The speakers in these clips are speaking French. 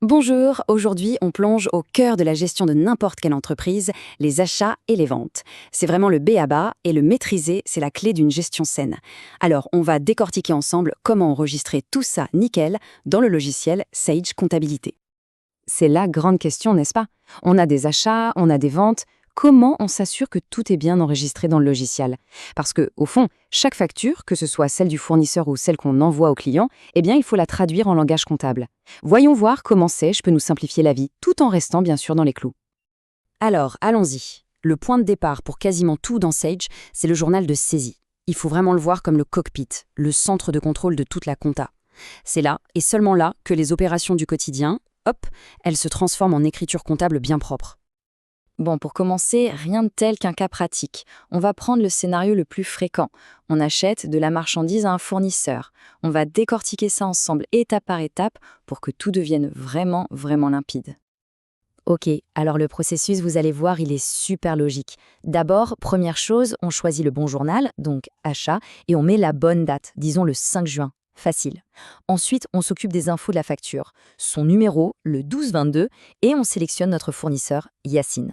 Bonjour, aujourd'hui on plonge au cœur de la gestion de n'importe quelle entreprise, les achats et les ventes. C'est vraiment le b.a.-ba et le maîtriser, c'est la clé d'une gestion saine. Alors on va décortiquer ensemble comment enregistrer tout ça nickel dans le logiciel Sage Comptabilité. C'est la grande question, n'est-ce pas? On a des achats, on a des ventes. Comment on s'assure que tout est bien enregistré dans le logiciel? Parce que, au fond, chaque facture, que ce soit celle du fournisseur ou celle qu'on envoie au client, eh bien, il faut la traduire en langage comptable. Voyons voir comment Sage peut nous simplifier la vie, tout en restant bien sûr dans les clous. Alors, allons-y. Le point de départ pour quasiment tout dans Sage, c'est le journal de saisie. Il faut vraiment le voir comme le cockpit, le centre de contrôle de toute la compta. C'est là, et seulement là, que les opérations du quotidien, hop, elles se transforment en écriture comptable bien propre. Bon, pour commencer, rien de tel qu'un cas pratique. On va prendre le scénario le plus fréquent. On achète de la marchandise à un fournisseur. On va décortiquer ça ensemble étape par étape pour que tout devienne vraiment, vraiment limpide. Ok, alors le processus, vous allez voir, il est super logique. D'abord, première chose, on choisit le bon journal, donc achat, et on met la bonne date, disons le 5 juin. Facile. Ensuite, on s'occupe des infos de la facture, son numéro, le 1222, et on sélectionne notre fournisseur, Yacine.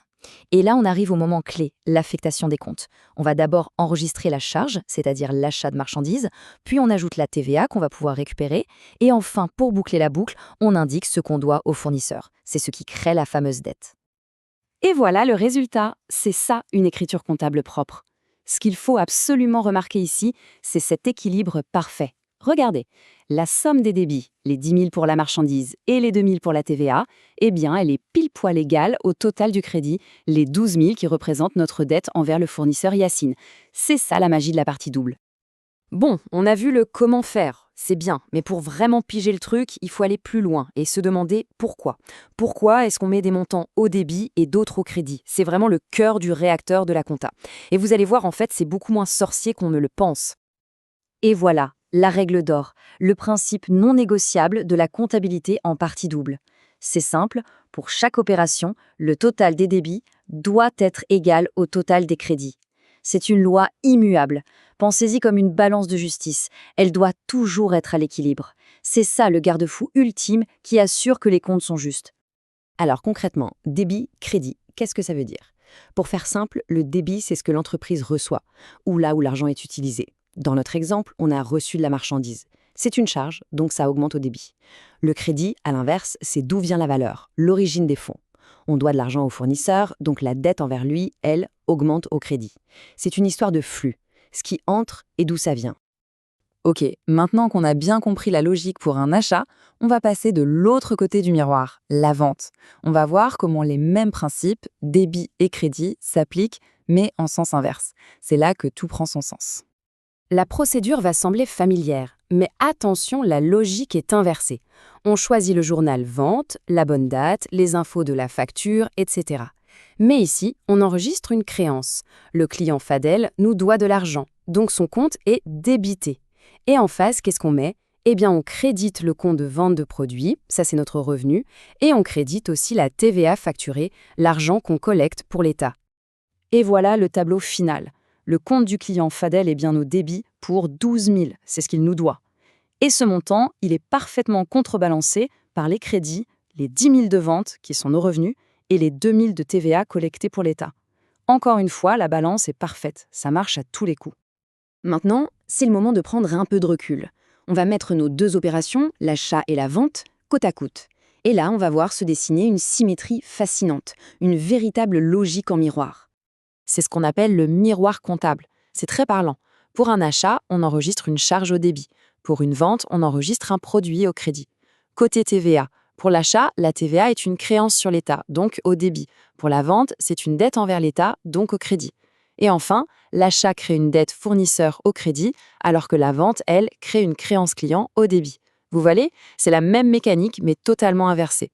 Et là, on arrive au moment clé, l'affectation des comptes. On va d'abord enregistrer la charge, c'est-à-dire l'achat de marchandises, puis on ajoute la TVA qu'on va pouvoir récupérer, et enfin, pour boucler la boucle, on indique ce qu'on doit au fournisseur. C'est ce qui crée la fameuse dette. Et voilà le résultat, c'est ça une écriture comptable propre. Ce qu'il faut absolument remarquer ici, c'est cet équilibre parfait. Regardez, la somme des débits, les 10 000 pour la marchandise et les 2 000 pour la TVA, eh bien, elle est pile poil égale au total du crédit, les 12 000 qui représentent notre dette envers le fournisseur Yacine. C'est ça la magie de la partie double. Bon, on a vu le comment faire, c'est bien, mais pour vraiment piger le truc, il faut aller plus loin et se demander pourquoi. Pourquoi est-ce qu'on met des montants au débit et d'autres au crédit? C'est vraiment le cœur du réacteur de la compta. Et vous allez voir, en fait, c'est beaucoup moins sorcier qu'on ne le pense. Et voilà, la règle d'or, le principe non négociable de la comptabilité en partie double. C'est simple, pour chaque opération, le total des débits doit être égal au total des crédits. C'est une loi immuable. Pensez-y comme une balance de justice. Elle doit toujours être à l'équilibre. C'est ça le garde-fou ultime qui assure que les comptes sont justes. Alors concrètement, débit, crédit, qu'est-ce que ça veut dire? Pour faire simple, le débit, c'est ce que l'entreprise reçoit, ou là où l'argent est utilisé. Dans notre exemple, on a reçu de la marchandise. C'est une charge, donc ça augmente au débit. Le crédit, à l'inverse, c'est d'où vient la valeur, l'origine des fonds. On doit de l'argent au fournisseur, donc la dette envers lui, elle, augmente au crédit. C'est une histoire de flux, ce qui entre et d'où ça vient. Ok, maintenant qu'on a bien compris la logique pour un achat, on va passer de l'autre côté du miroir, la vente. On va voir comment les mêmes principes, débit et crédit, s'appliquent, mais en sens inverse. C'est là que tout prend son sens. La procédure va sembler familière, mais attention, la logique est inversée. On choisit le journal vente, la bonne date, les infos de la facture, etc. Mais ici, on enregistre une créance. Le client Fadel nous doit de l'argent, donc son compte est débité. Et en face, qu'est-ce qu'on met? Eh bien, on crédite le compte de vente de produits, ça c'est notre revenu, et on crédite aussi la TVA facturée, l'argent qu'on collecte pour l'État. Et voilà le tableau final. Le compte du client Fadel est bien au débit pour 12 000, c'est ce qu'il nous doit. Et ce montant, il est parfaitement contrebalancé par les crédits, les 10 000 de vente, qui sont nos revenus, et les 2 000 de TVA collectés pour l'État. Encore une fois, la balance est parfaite, ça marche à tous les coups. Maintenant, c'est le moment de prendre un peu de recul. On va mettre nos deux opérations, l'achat et la vente, côte à côte. Et là, on va voir se dessiner une symétrie fascinante, une véritable logique en miroir. C'est ce qu'on appelle le miroir comptable. C'est très parlant. Pour un achat, on enregistre une charge au débit. Pour une vente, on enregistre un produit au crédit. Côté TVA, pour l'achat, la TVA est une créance sur l'État, donc au débit. Pour la vente, c'est une dette envers l'État, donc au crédit. Et enfin, l'achat crée une dette fournisseur au crédit, alors que la vente, elle, crée une créance client au débit. Vous voyez, c'est la même mécanique, mais totalement inversée.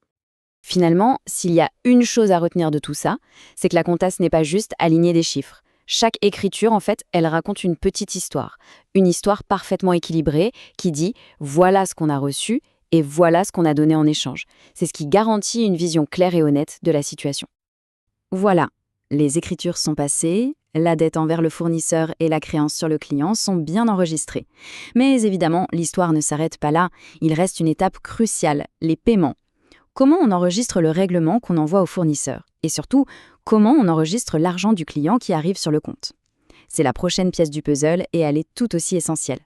Finalement, s'il y a une chose à retenir de tout ça, c'est que la compta, ce n'est pas juste aligner des chiffres. Chaque écriture, en fait, elle raconte une petite histoire. Une histoire parfaitement équilibrée qui dit « voilà ce qu'on a reçu et voilà ce qu'on a donné en échange ». C'est ce qui garantit une vision claire et honnête de la situation. Voilà, les écritures sont passées, la dette envers le fournisseur et la créance sur le client sont bien enregistrées. Mais évidemment, l'histoire ne s'arrête pas là, il reste une étape cruciale, les paiements. comment on enregistre le règlement qu'on envoie au fournisseur. Et surtout, comment on enregistre l'argent du client qui arrive sur le compte. C'est la prochaine pièce du puzzle et elle est tout aussi essentielle.